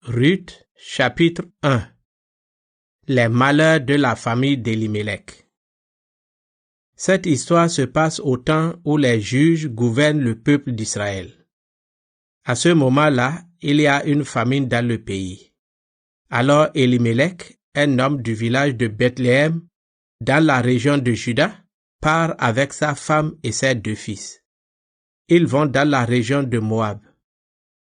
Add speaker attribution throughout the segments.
Speaker 1: Ruth, chapitre 1. Les malheurs de la famille d'Elimelech. Cette histoire se passe au temps où les juges gouvernent le peuple d'Israël. À ce moment-là, il y a une famine dans le pays. Alors Elimelech, un homme du village de Bethléem, dans la région de Juda, part avec sa femme et ses 2 fils. Ils vont dans la région de Moab.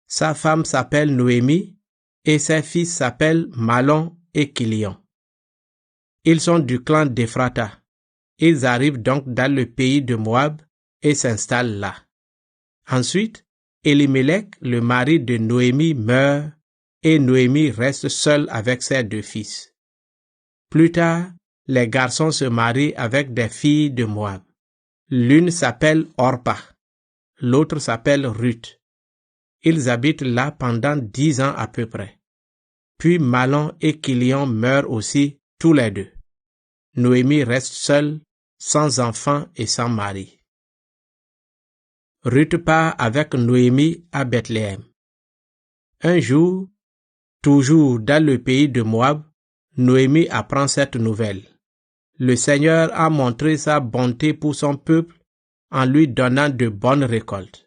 Speaker 1: Sa femme s'appelle Noémie et ses fils s'appellent Mahlon et Kilion. Ils sont du clan d'Ephrata. Ils arrivent donc dans le pays de Moab et s'installent là. Ensuite, Elimelech, le mari de Noémie, meurt et Noémie reste seule avec ses 2 fils. Plus tard, les garçons se marient avec des filles de Moab. L'une s'appelle Orpa, l'autre s'appelle Ruth. Ils habitent là pendant 10 ans à peu près. Puis Mahlon et Kilion meurent aussi, tous les 2. Noémie reste seule, sans enfant et sans mari. Ruth part avec Noémie à Bethléem. Un jour, toujours dans le pays de Moab, Noémie apprend cette nouvelle. Le Seigneur a montré sa bonté pour son peuple en lui donnant de bonnes récoltes.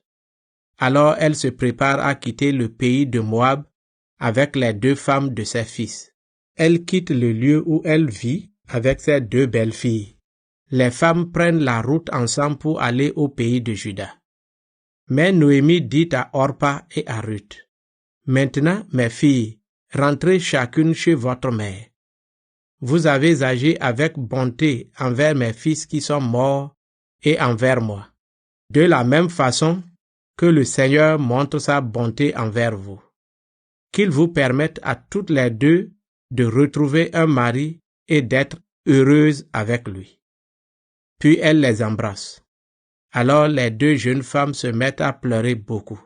Speaker 1: Alors elle se prépare à quitter le pays de Moab avec les 2 femmes de ses fils. Elle quitte le lieu où elle vit avec ses 2 belles-filles. Les femmes prennent la route ensemble pour aller au pays de Juda. Mais Noémie dit à Orpa et à Ruth, « Maintenant, mes filles, rentrez chacune chez votre mère. Vous avez agi avec bonté envers mes fils qui sont morts et envers moi. De la même façon que le Seigneur montre sa bonté envers vous. Qu'il vous permette à toutes les 2 de retrouver un mari et d'être heureuses avec lui. » Puis elle les embrasse. Alors les 2 jeunes femmes se mettent à pleurer beaucoup.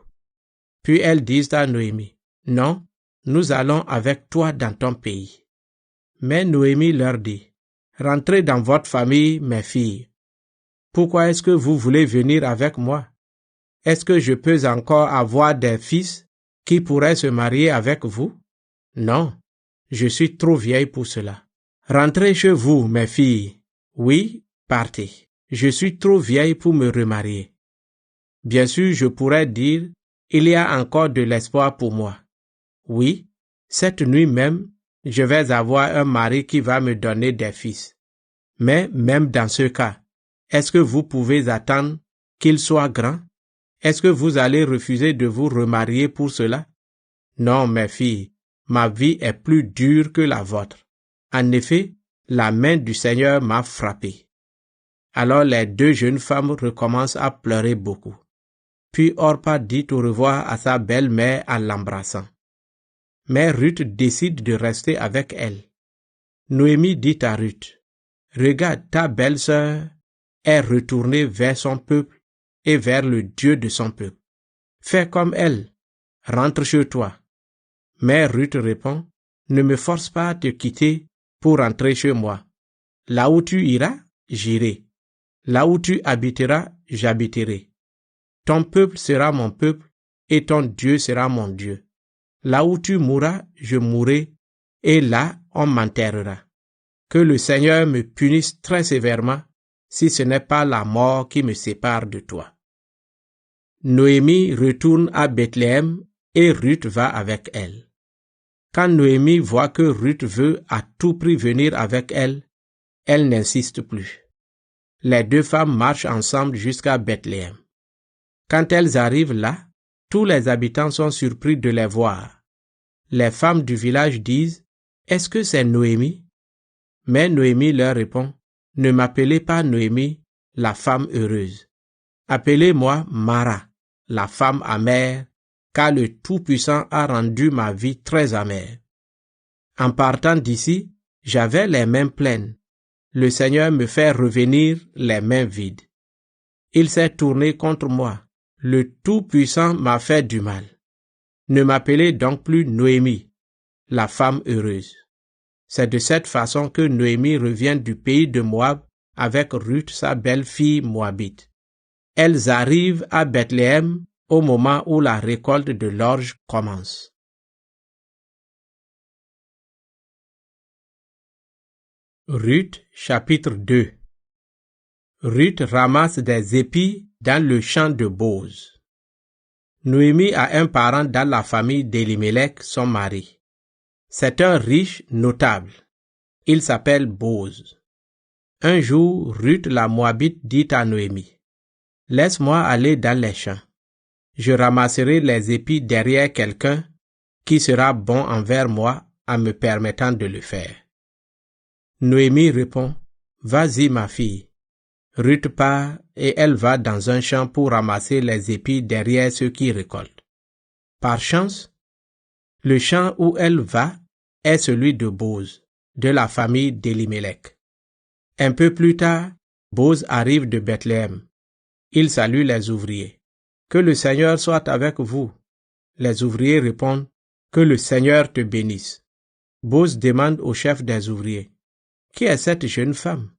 Speaker 1: Puis elles disent à Noémie, « Non, nous allons avec toi dans ton pays. » Mais Noémie leur dit, « Rentrez dans votre famille, mes filles. Pourquoi est-ce que vous voulez venir avec moi? Est-ce que je peux encore avoir des fils qui pourraient se marier avec vous? Non, je suis trop vieille pour cela. Rentrez chez vous, mes filles. Oui, partez. Je suis trop vieille pour me remarier. Bien sûr, je pourrais dire, il y a encore de l'espoir pour moi. Oui, cette nuit même, je vais avoir un mari qui va me donner des fils. Mais même dans ce cas, est-ce que vous pouvez attendre qu'il soit grand? Est-ce que vous allez refuser de vous remarier pour cela? Non, mes filles, ma vie est plus dure que la vôtre. En effet, la main du Seigneur m'a frappé. » Alors les 2 jeunes femmes recommencent à pleurer beaucoup. Puis Orpa dit au revoir à sa belle-mère en l'embrassant. Mais Ruth décide de rester avec elle. Noémie dit à Ruth, « Regarde, ta belle-sœur est retournée vers son peuple et vers le Dieu de son peuple. Fais comme elle, rentre chez toi. » Mais Ruth répond, « Ne me force pas à te quitter pour rentrer chez moi. Là où tu iras, j'irai. Là où tu habiteras, j'habiterai. Ton peuple sera mon peuple et ton Dieu sera mon Dieu. Là où tu mourras, je mourrai et là on m'enterrera. Que le Seigneur me punisse très sévèrement si ce n'est pas la mort qui me sépare de toi. » Noémie retourne à Bethléem et Ruth va avec elle. Quand Noémie voit que Ruth veut à tout prix venir avec elle, elle n'insiste plus. Les 2 femmes marchent ensemble jusqu'à Bethléem. Quand elles arrivent là, tous les habitants sont surpris de les voir. Les femmes du village disent, « Est-ce que c'est Noémie? » Mais Noémie leur répond, « Ne m'appelez pas Noémie, la femme heureuse. Appelez-moi Mara, la femme amère, car le Tout-Puissant a rendu ma vie très amère. En partant d'ici, j'avais les mains pleines. Le Seigneur me fait revenir les mains vides. Il s'est tourné contre moi. Le Tout-Puissant m'a fait du mal. Ne m'appelez donc plus Noémie, la femme heureuse. » C'est de cette façon que Noémie revient du pays de Moab avec Ruth, sa belle-fille moabite. Elles arrivent à Bethléem au moment où la récolte de l'orge commence. Ruth chapitre 2. Ruth ramasse des épis dans le champ de Bose. Noémie a un parent dans la famille d'Elimelech, son mari. C'est un riche notable. Il s'appelle Bose. Un jour, Ruth la Moabite dit à Noémie, « Laisse-moi aller dans les champs. Je ramasserai les épis derrière quelqu'un qui sera bon envers moi en me permettant de le faire. » Noémie répond, « Vas-y ma fille. » Ruth part et elle va dans un champ pour ramasser les épis derrière ceux qui récoltent. Par chance, le champ où elle va est celui de Bose, de la famille d'Elimelech. Un peu plus tard, Bose arrive de Bethléem. Il salue les ouvriers. « Que le Seigneur soit avec vous. » Les ouvriers répondent, « Que le Seigneur te bénisse. » Bose demande au chef des ouvriers, « Qui est cette jeune femme ?»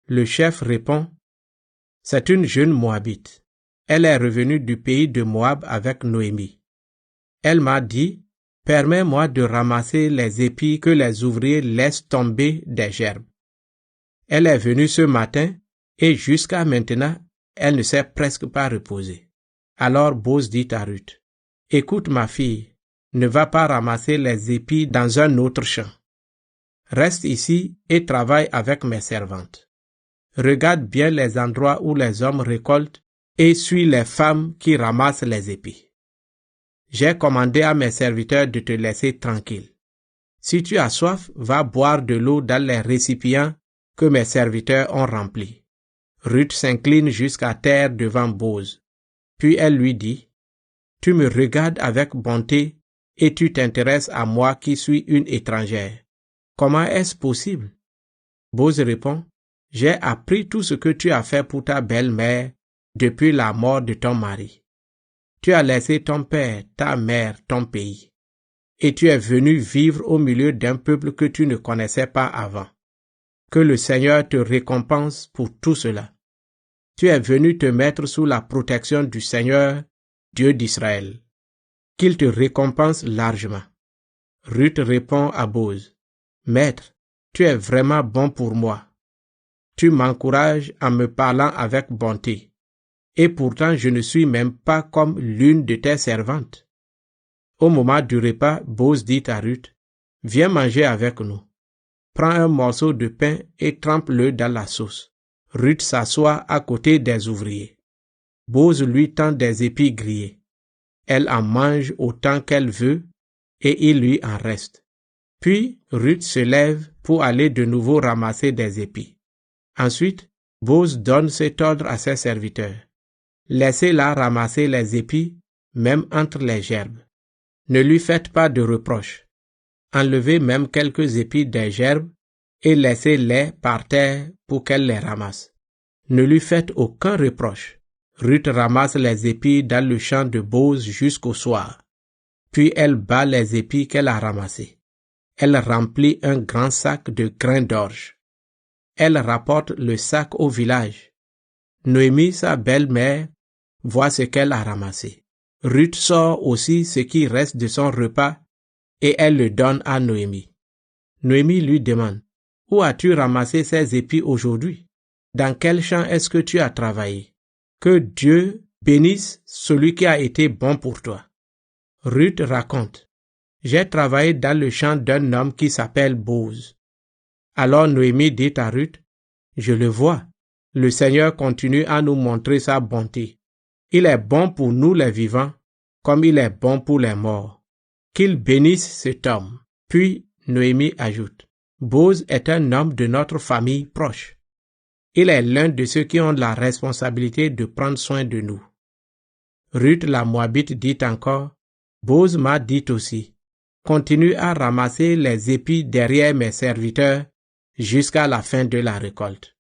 Speaker 1: Le chef répond, « C'est une jeune Moabite. Elle est revenue du pays de Moab avec Noémie. Elle m'a dit, « Permets-moi de ramasser les épis que les ouvriers laissent tomber des gerbes. » Elle est venue ce matin et jusqu'à maintenant, elle ne s'est presque pas reposée. Alors Bose dit à Ruth, « Écoute ma fille, ne va pas ramasser les épis dans un autre champ. Reste ici et travaille avec mes servantes. Regarde bien les endroits où les hommes récoltent et suis les femmes qui ramassent les épis. J'ai commandé à mes serviteurs de te laisser tranquille. Si tu as soif, va boire de l'eau dans les récipients que mes serviteurs ont remplis. » Ruth s'incline jusqu'à terre devant Bose. Puis elle lui dit, « Tu me regardes avec bonté et tu t'intéresses à moi qui suis une étrangère. Comment est-ce possible? » Bose répond, « J'ai appris tout ce que tu as fait pour ta belle-mère depuis la mort de ton mari. Tu as laissé ton père, ta mère, ton pays, et tu es venu vivre au milieu d'un peuple que tu ne connaissais pas avant. Que le Seigneur te récompense pour tout cela. Tu es venu te mettre sous la protection du Seigneur, Dieu d'Israël. Qu'il te récompense largement. » Ruth répond à Bose, « Maître, tu es vraiment bon pour moi. Tu m'encourages en me parlant avec bonté, et pourtant je ne suis même pas comme l'une de tes servantes. » Au moment du repas, Bose dit à Ruth, « Viens manger avec nous. Prends un morceau de pain et trempe-le dans la sauce. » Ruth s'assoit à côté des ouvriers. Bose lui tend des épis grillés. Elle en mange autant qu'elle veut et il lui en reste. Puis Ruth se lève pour aller de nouveau ramasser des épis. Ensuite, Bose donne cet ordre à ses serviteurs. « Laissez-la ramasser les épis, même entre les gerbes. Ne lui faites pas de reproches. Enlevez même quelques épis des gerbes et laissez-les par terre pour qu'elle les ramasse. Ne lui faites aucun reproche. » Ruth ramasse les épis dans le champ de Bose jusqu'au soir. Puis elle bat les épis qu'elle a ramassés. Elle remplit un grand sac de grains d'orge. Elle rapporte le sac au village. Noémie, sa belle-mère, voit ce qu'elle a ramassé. Ruth sort aussi ce qui reste de son repas et elle le donne à Noémie. Noémie lui demande, « Où as-tu ramassé ces épis aujourd'hui? Dans quel champ est-ce que tu as travaillé? Que Dieu bénisse celui qui a été bon pour toi. » Ruth raconte, « J'ai travaillé dans le champ d'un homme qui s'appelle Bose. » Alors Noémie dit à Ruth, « Je le vois, le Seigneur continue à nous montrer sa bonté. Il est bon pour nous les vivants, comme il est bon pour les morts. Qu'il bénisse cet homme. » Puis Noémie ajoute, « Bose est un homme de notre famille proche. Il est l'un de ceux qui ont la responsabilité de prendre soin de nous. » Ruth la Moabite dit encore, « Bose m'a dit aussi, continue à ramasser les épis derrière mes serviteurs jusqu'à la fin de la récolte. »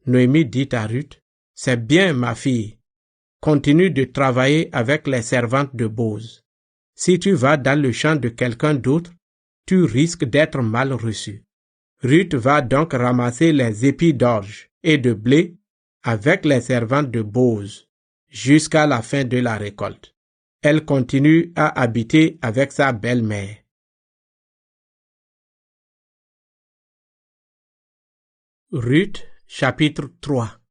Speaker 1: Noémie dit à Ruth, « C'est bien ma fille, continue de travailler avec les servantes de Bose. Si tu vas dans le champ de quelqu'un d'autre, tu risques d'être mal reçu. » Ruth va donc ramasser les épis d'orge et de blé avec les servantes de Bose jusqu'à la fin de la récolte. Elle continue à habiter avec sa belle-mère. Ruth, chapitre 3.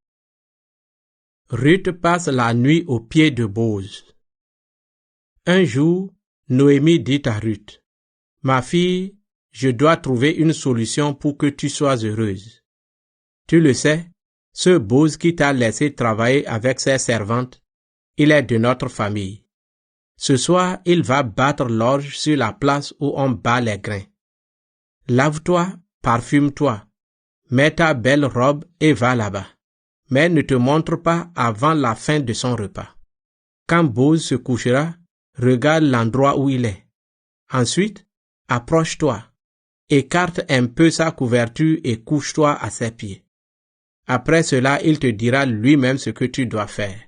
Speaker 1: Ruth passe la nuit aux pieds de Boz. Un jour, Noémie dit à Ruth, « Ma fille, je dois trouver une solution pour que tu sois heureuse. Tu le sais, ce Boz qui t'a laissé travailler avec ses servantes, il est de notre famille. Ce soir, il va battre l'orge sur la place où on bat les grains. Lave-toi, parfume-toi, mets ta belle robe et va là-bas. Mais ne te montre pas avant la fin de son repas. Quand Boz se couchera, regarde l'endroit où il est. Ensuite, approche-toi, écarte un peu sa couverture et couche-toi à ses pieds. Après cela, il te dira lui-même ce que tu dois faire. »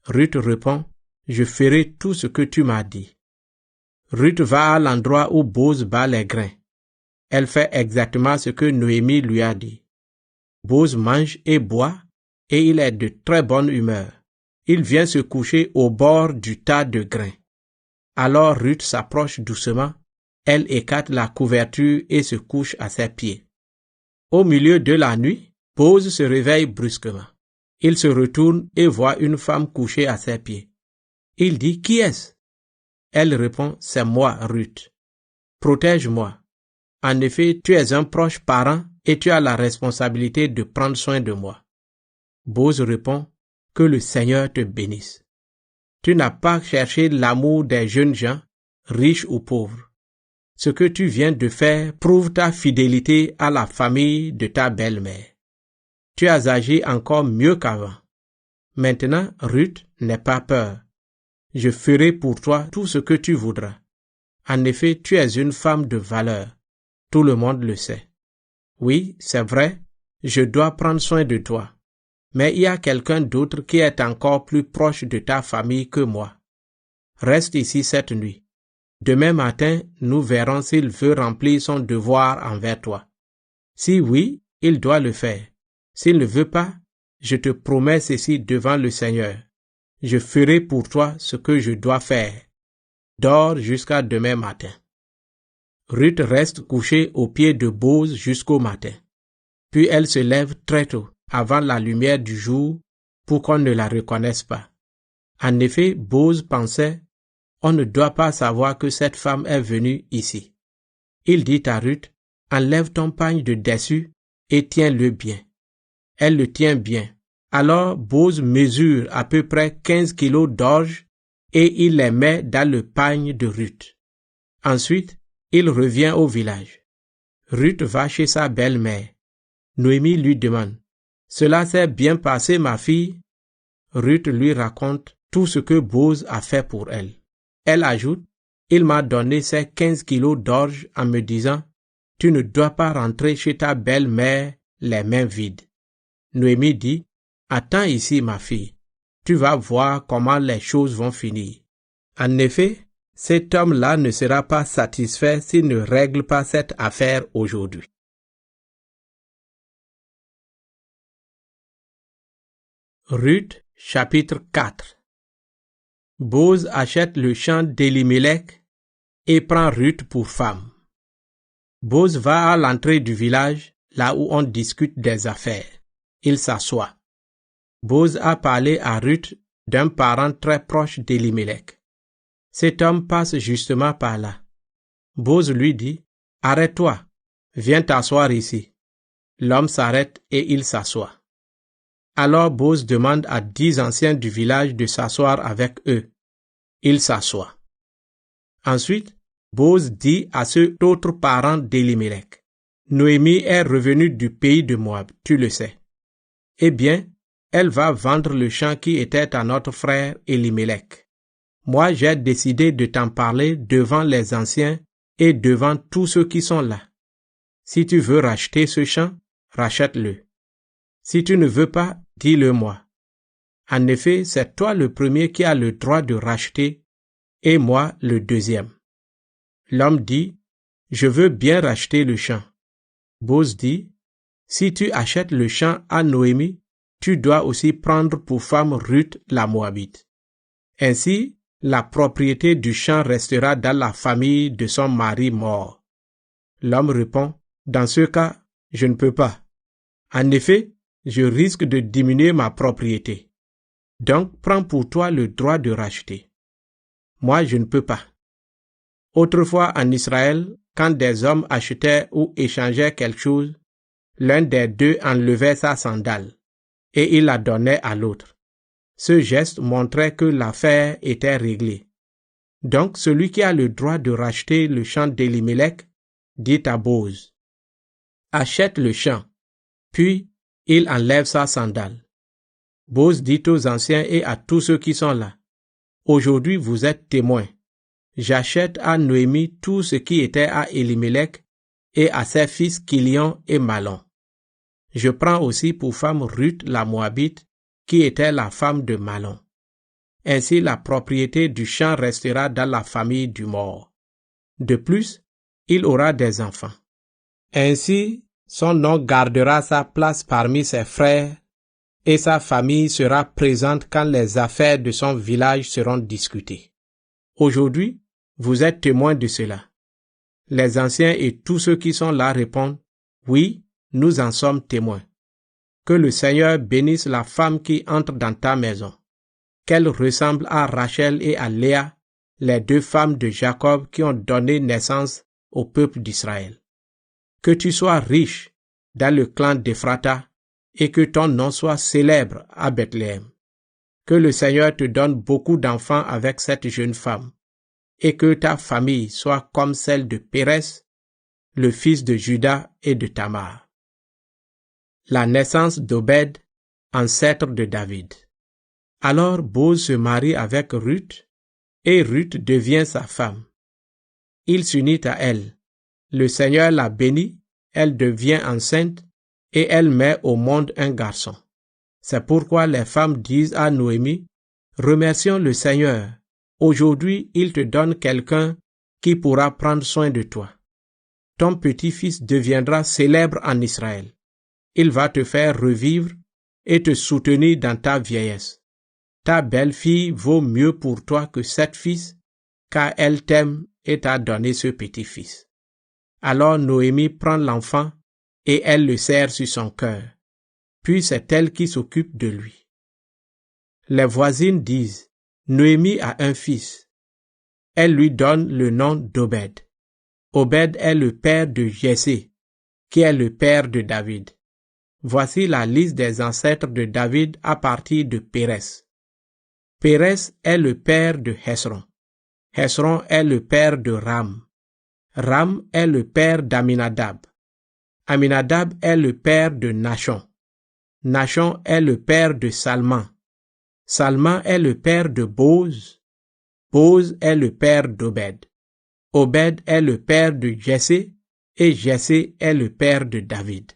Speaker 1: Ruth répond, « Je ferai tout ce que tu m'as dit. » Ruth va à l'endroit où Boz bat les grains. Elle fait exactement ce que Noémie lui a dit. Boz mange et boit, et il est de très bonne humeur. Il vient se coucher au bord du tas de grains. Alors Ruth s'approche doucement, elle écarte la couverture et se couche à ses pieds. Au milieu de la nuit, Boz se réveille brusquement. Il se retourne et voit une femme couchée à ses pieds. Il dit, « Qui est-ce » Elle répond, « C'est moi, Ruth. Protège-moi. En effet, tu es un proche parent et tu as la responsabilité de prendre soin de moi. » Boz répond, « Que le Seigneur te bénisse. Tu n'as pas cherché l'amour des jeunes gens, riches ou pauvres. Ce que tu viens de faire prouve ta fidélité à la famille de ta belle-mère. Tu as agi encore mieux qu'avant. Maintenant, Ruth, n'aie pas peur. Je ferai pour toi tout ce que tu voudras. En effet, tu es une femme de valeur. Tout le monde le sait. Oui, c'est vrai, je dois prendre soin de toi. Mais il y a quelqu'un d'autre qui est encore plus proche de ta famille que moi. Reste ici cette nuit. Demain matin, nous verrons s'il veut remplir son devoir envers toi. Si oui, il doit le faire. S'il ne veut pas, je te promets ceci devant le Seigneur. Je ferai pour toi ce que je dois faire. Dors jusqu'à demain matin. » Ruth reste couchée aux pieds de Boz jusqu'au matin. Puis elle se lève très tôt, avant la lumière du jour, pour qu'on ne la reconnaisse pas. En effet, Boz pensait, « On ne doit pas savoir que cette femme est venue ici. » Il dit à Ruth, « Enlève ton pagne de dessus et tiens-le bien. » Elle le tient bien. Alors Boz mesure à peu près 15 kilos d'orge et il les met dans le pagne de Ruth. Ensuite, il revient au village. Ruth va chez sa belle-mère. Noémie lui demande, « Cela s'est bien passé, ma fille ?» Ruth lui raconte tout ce que Boz a fait pour elle. Elle ajoute, « Il m'a donné ces 15 kilos d'orge en me disant, « Tu ne dois pas rentrer chez ta belle-mère les mains vides. » Noémie dit, « Attends ici, ma fille. Tu vas voir comment les choses vont finir. » En effet, cet homme-là ne sera pas satisfait s'il ne règle pas cette affaire aujourd'hui. Ruth, chapitre 4. Boz achète le champ d'Elimelech et prend Ruth pour femme. Boz va à l'entrée du village, là où on discute des affaires. Il s'assoit. Boz a parlé à Ruth d'un parent très proche d'Elimelech. Cet homme passe justement par là. Boz lui dit, « Arrête-toi, viens t'asseoir ici. » L'homme s'arrête et il s'assoit. Alors Boz demande à 10 anciens du village de s'asseoir avec eux. Ils s'assoient. Ensuite, Boz dit à cet autre parent d'Elimelech, « Noémie est revenue du pays de Moab, tu le sais. Eh bien, elle va vendre le champ qui était à notre frère Elimelech. Moi, j'ai décidé de t'en parler devant les anciens et devant tous ceux qui sont là. Si tu veux racheter ce champ, rachète-le. Si tu ne veux pas, dis-le-moi. En effet, c'est toi le premier qui a le droit de racheter et moi le deuxième. » L'homme dit, « Je veux bien racheter le champ. » Boz dit, « Si tu achètes le champ à Noémie, tu dois aussi prendre pour femme Ruth la Moabite. Ainsi, la propriété du champ restera dans la famille de son mari mort. » L'homme répond, « Dans ce cas, je ne peux pas. » En effet, je risque de diminuer ma propriété. Donc, prends pour toi le droit de racheter. Moi, je ne peux pas. Autrefois, en Israël, quand des hommes achetaient ou échangeaient quelque chose, l'un des deux enlevait sa sandale et il la donnait à l'autre. Ce geste montrait que l'affaire était réglée. Donc, celui qui a le droit de racheter le champ d'Elimelech dit à Boz: achète le champ, puis il enlève sa sandale. Boz dit aux anciens et à tous ceux qui sont là: aujourd'hui vous êtes témoins. J'achète à Noémie tout ce qui était à Elimelech et à ses fils Kilion et Malon. Je prends aussi pour femme Ruth la Moabite, qui était la femme de Malon. Ainsi la propriété du champ restera dans la famille du mort. De plus, il aura des enfants. Ainsi, son nom gardera sa place parmi ses frères, et sa famille sera présente quand les affaires de son village seront discutées. Aujourd'hui, vous êtes témoins de cela. Les anciens et tous ceux qui sont là répondent: oui, nous en sommes témoins. Que le Seigneur bénisse la femme qui entre dans ta maison. Qu'elle ressemble à Rachel et à Léa, les deux femmes de Jacob qui ont donné naissance au peuple d'Israël. Que tu sois riche dans le clan d'Ephrata et que ton nom soit célèbre à Bethléem. Que le Seigneur te donne beaucoup d'enfants avec cette jeune femme et que ta famille soit comme celle de Pérez, le fils de Juda et de Tamar. La naissance d'Obed, ancêtre de David. Alors Boz se marie avec Ruth, et Ruth devient sa femme. Il s'unit à elle. Le Seigneur la bénit, elle devient enceinte, et elle met au monde un garçon. C'est pourquoi les femmes disent à Noémie: remercions le Seigneur. Aujourd'hui, il te donne quelqu'un qui pourra prendre soin de toi. Ton petit-fils deviendra célèbre en Israël. Il va te faire revivre et te soutenir dans ta vieillesse. Ta belle-fille vaut mieux pour toi que 7 fils, car elle t'aime et t'a donné ce petit-fils. Alors Noémie prend l'enfant et elle le serre sur son cœur. Puis c'est elle qui s'occupe de lui. Les voisines disent: Noémie a un fils. Elle lui donne le nom d'Obed. Obed est le père de Jessé, qui est le père de David. Voici la liste des ancêtres de David à partir de Pérez. Pérez est le père de Hesron. Hesron est le père de Ram. Ram est le père d'Aminadab. Aminadab est le père de Nachon. Nachon est le père de Salman. Salman est le père de Boz. Boz est le père d'Obed. Obed est le père de Jessé et Jessé est le père de David.